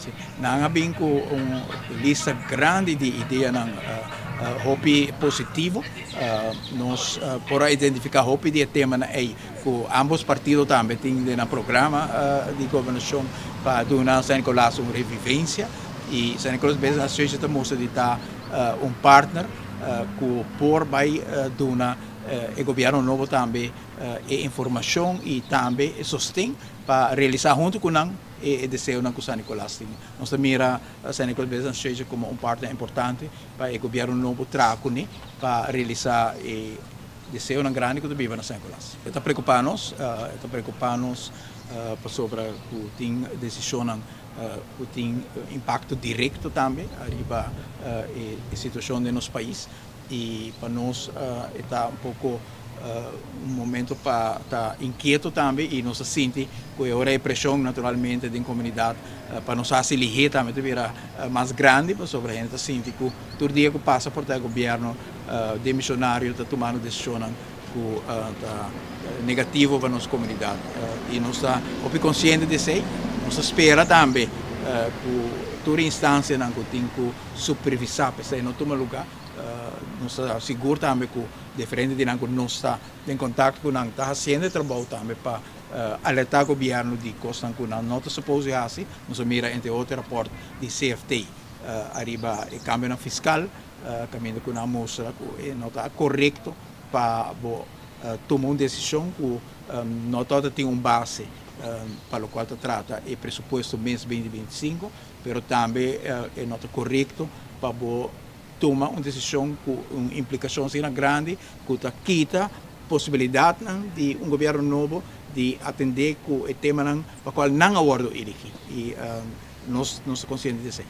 Sim. Nang abing ko lista grande de ideia ng hopi positivo, nós por identificar hopi de tema na que ambos partidos também têm na programa de governação para donar San Nicolás uma revivência e San Nicolás mesmo a gente está mostrando de estar partner que por vai donar o governo novo também informação e também sustento para realizar junto com nós e desejo na San Nicolás. Nós mira San Nicolás seja como partner importante para o governo novo trazer para realizar e desejo na grande que viva na San Nicolás. Está preocupado-nos sobre o tem decisão que tem impacto direto também arriba a situação do nosso país e para nós está pouco momento para estar inquieto também e nós sentimos que agora a pressão naturalmente da comunidade para nós facilitar também de virar mais grande sobre a gente sente que todo dia que passa por o governo de missionário está tomando decisões que negativo para nossa comunidade e nós está consciente de isso, nós espera também que toda instância não tem que supervisar para sair no toma lugar nós seguro também que diferente de nós nós está em contato com nós está fazendo trabalho também para alertar o governo de coisas que nós não está suposto a fazer nós mira entre outro rapport de CFT arriba o câmbio fiscal caminho que nós mostra que não está correto para tomar uma decisão que não toda tem base para o qual trata o pressuposto mês 2025, mas também é não correto para tomar uma decisão com uma implicação grande que quita a possibilidade de governo novo de atender com o tema para o qual não abordo ele e nós somos conscientes disso.